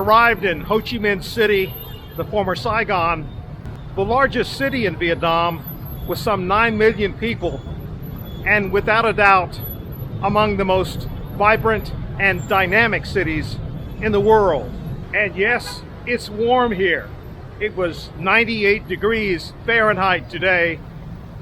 arrived in Ho Chi Minh City, the former Saigon, the largest city in Vietnam with some 9 million people, and without a doubt among the most vibrant and dynamic cities in the world. And yes, it's warm here. It was 98 degrees Fahrenheit today,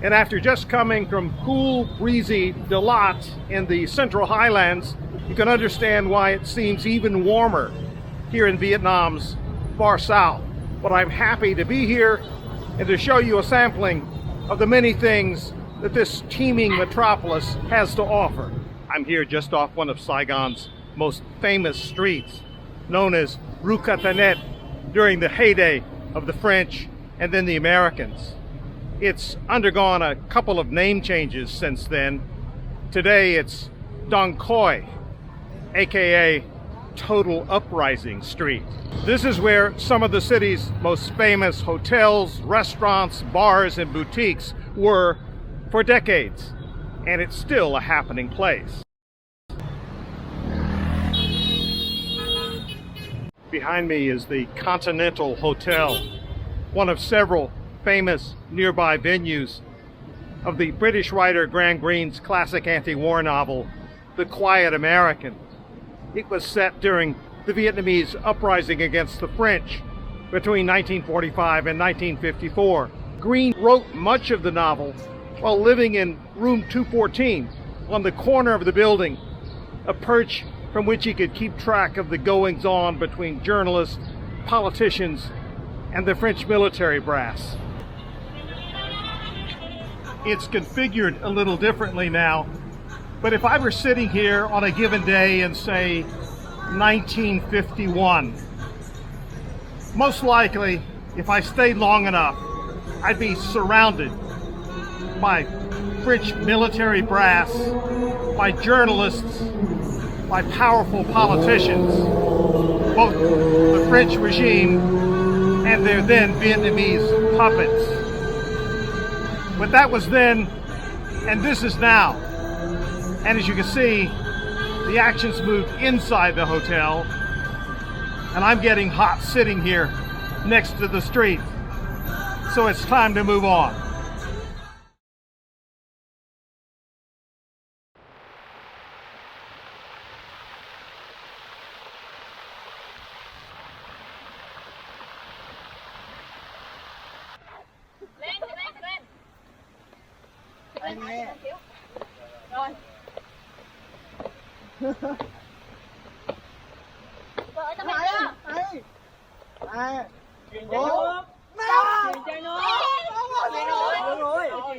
and after just coming from cool, breezy Dalat in the Central Highlands, you can understand why it seems even warmer here in Vietnam's far south. But I'm happy to be here and to show you a sampling of the many things that this teeming metropolis has to offer. I'm here just off one of Saigon's most famous streets, known as Rue Catanet, during the heyday of the French and then the Americans. It's undergone a couple of name changes since then. Today it's Dong Khoi, aka Total Uprising Street. This is where some of the city's most famous hotels, restaurants, bars, and boutiques were for decades, and it's still a happening place. Behind me is the Continental Hotel, one of several famous nearby venues of the British writer Graham Greene's classic anti-war novel, The Quiet American. It was set during the Vietnamese uprising against the French between 1945 and 1954. Greene wrote much of the novel while living in room 214 on the corner of the building, a perch from which he could keep track of the goings-on between journalists, politicians, and the French military brass. It's configured a little differently now, but if I were sitting here on a given day in, say, 1951, most likely, if I stayed long enough, I'd be surrounded by French military brass, by journalists, by powerful politicians, both the French regime and their then Vietnamese puppets. But that was then, and this is now. And as you can see, the action's moved inside the hotel, and I'm getting hot sitting here next to the street. So it's time to move on. Anh nghe. Rồi. Vợ tao mày đó. Ai? À. Truyền chai nước. Truyền chai nước.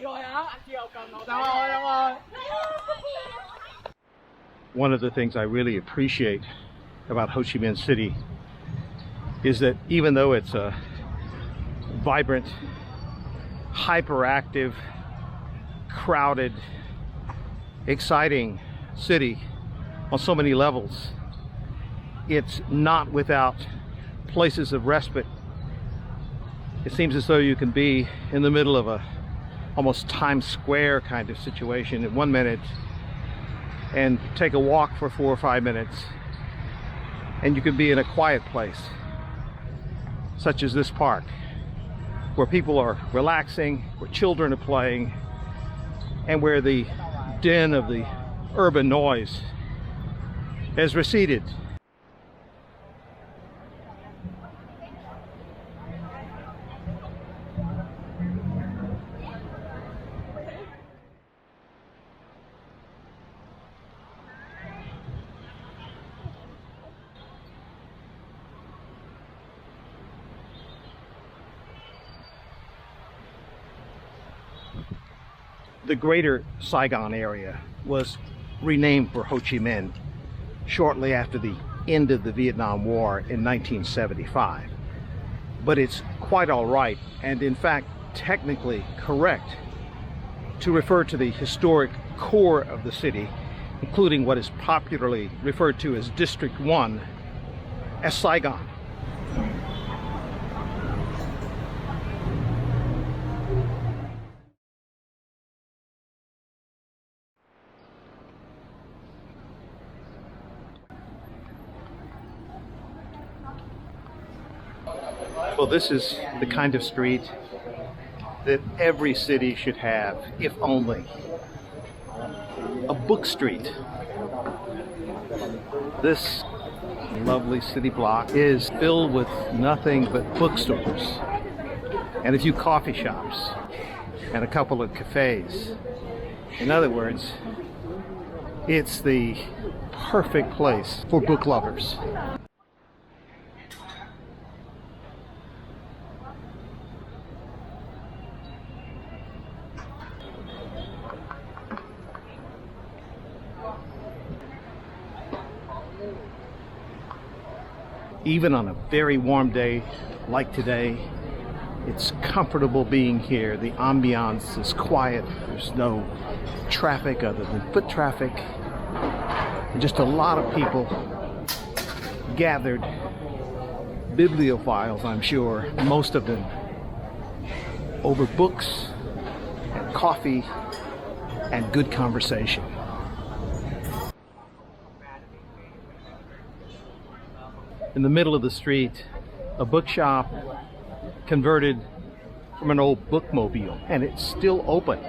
Rồi hả? Anh chưa cầm đâu. Đâu rồi. One of the things I really appreciate about Ho Chi Minh City is that even though it's a vibrant, hyperactive, crowded, exciting city on so many levels, it's not without places of respite. It seems as though you can be in the middle of a almost Times Square kind of situation in 1 minute and take a walk for 4 or 5 minutes, and you can be in a quiet place such as this park, where people are relaxing, where children are playing, and where the din of the urban noise has receded. The greater Saigon area was renamed for Ho Chi Minh shortly after the end of the Vietnam War in 1975. But it's quite all right, and in fact technically correct, to refer to the historic core of the city, including what is popularly referred to as District 1, as Saigon. Well, this is the kind of street that every city should have, if only. A book street. This lovely city block is filled with nothing but bookstores and a few coffee shops and a couple of cafes. In other words, it's the perfect place for book lovers. Even on a very warm day like today, it's comfortable being here. The ambiance is quiet. There's no traffic other than foot traffic. And just a lot of people gathered, bibliophiles, I'm sure, most of them, over books and coffee and good conversation. In the middle of the street, a bookshop converted from an old bookmobile, and it's still open.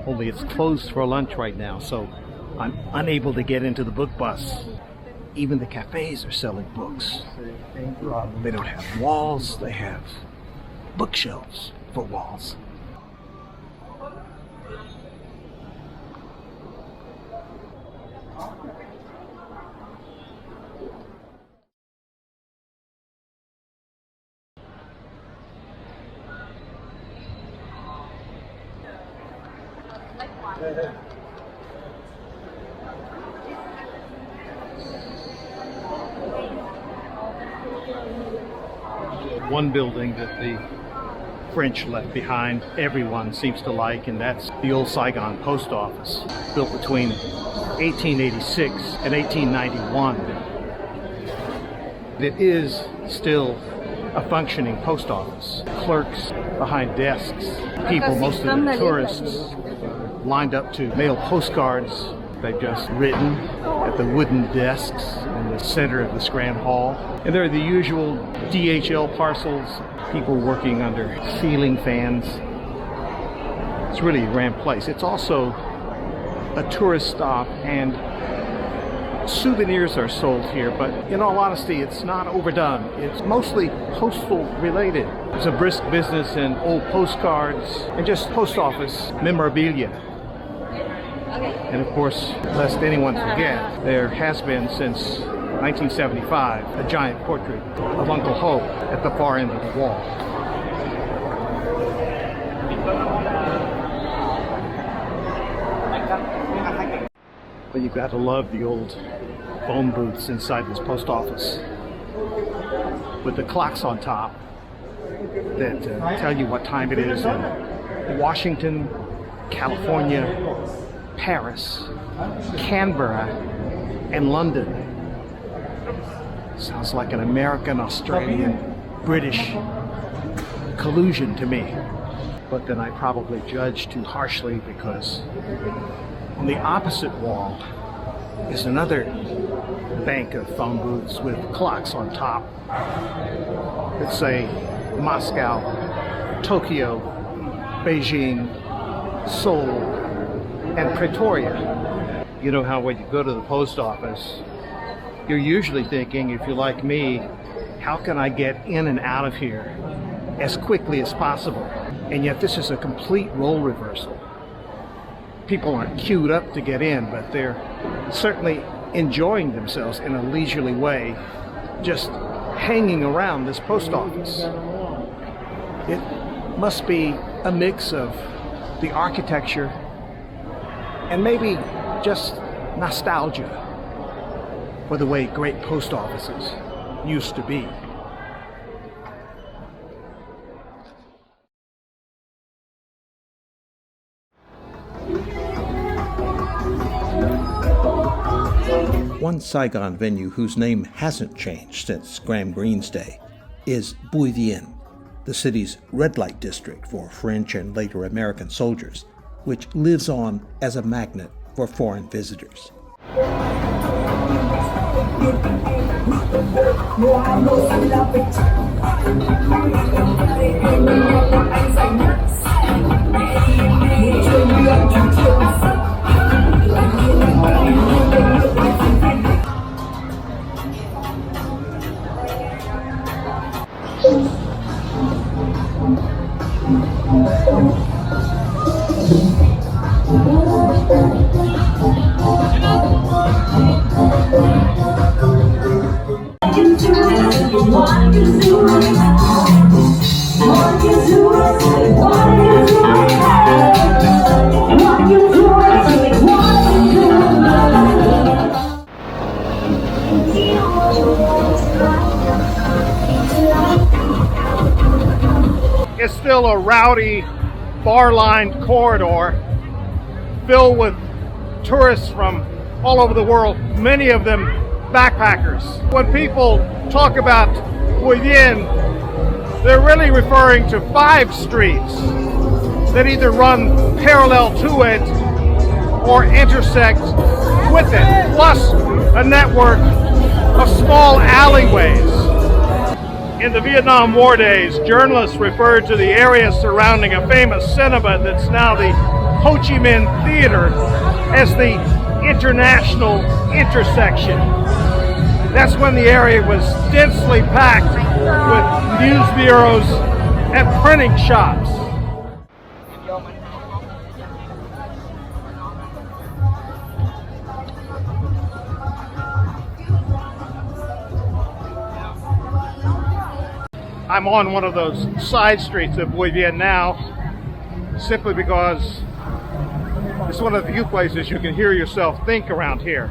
Only it's closed for lunch right now, so I'm unable to get into the book bus. Even the cafes are selling books. They don't have walls, they have bookshelves for walls. One building that the French left behind, everyone seems to like, and that's the old Saigon post office, built between 1886 and 1891. It is still a functioning post office. Clerks behind desks, people, most of them tourists, lined up to mail postcards they've just written at the wooden desks in the center of this grand hall. And there are the usual DHL parcels, people working under ceiling fans. It's really a grand place. It's also a tourist stop, and souvenirs are sold here, but in all honesty, it's not overdone. It's mostly postal related. It's a brisk business in old postcards and just post office memorabilia. And of course, lest anyone forget, there has been since 1975 a giant portrait of Uncle Ho at the far end of the wall. But you've got to love the old phone booths inside this post office with the clocks on top that tell you what time it is in Washington, California, Paris, Canberra, and London. Sounds like an American, Australian, British collusion to me. But then I probably judge too harshly, because on the opposite wall is another bank of phone booths with clocks on top that say Moscow, Tokyo, Beijing, Seoul, and Pretoria. You know how when you go to the post office, you're usually thinking, if you're like me, how can I get in and out of here as quickly as possible? And yet this is a complete role reversal. People aren't queued up to get in, but they're certainly enjoying themselves in a leisurely way, just hanging around this post office. It must be a mix of the architecture and maybe just nostalgia for the way great post offices used to be. One Saigon venue whose name hasn't changed since Graham Greene's day is Bui Vien, the city's red light district for French and later American soldiers, which lives on as a magnet for foreign visitors. It's still a rowdy, bar-lined corridor filled with tourists from all over the world, many of them backpackers. When people talk about Hoi Bien, they're really referring to 5 streets that either run parallel to it or intersect with it, plus a network of small alleyways. In the Vietnam War days, journalists referred to the area surrounding a famous cinema that's now the Ho Chi Minh Theater as the international intersection. That's when the area was densely packed with news bureaus and printing shops. I'm on one of those side streets of Hoi Bien now, simply because it's one of the few places you can hear yourself think around here.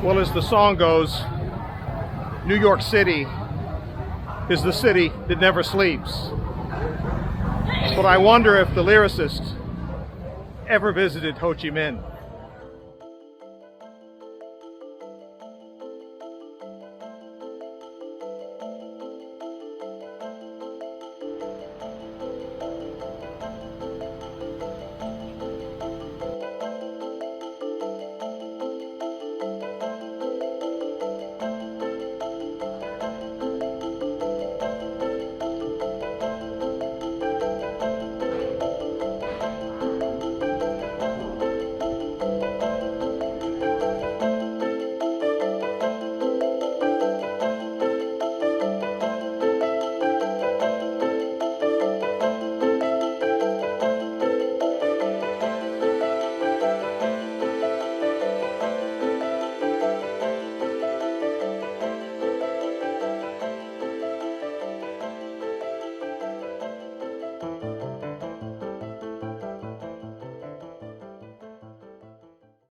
Well, as the song goes, New York City is the city that never sleeps. But I wonder if the lyricist ever visited Ho Chi Minh.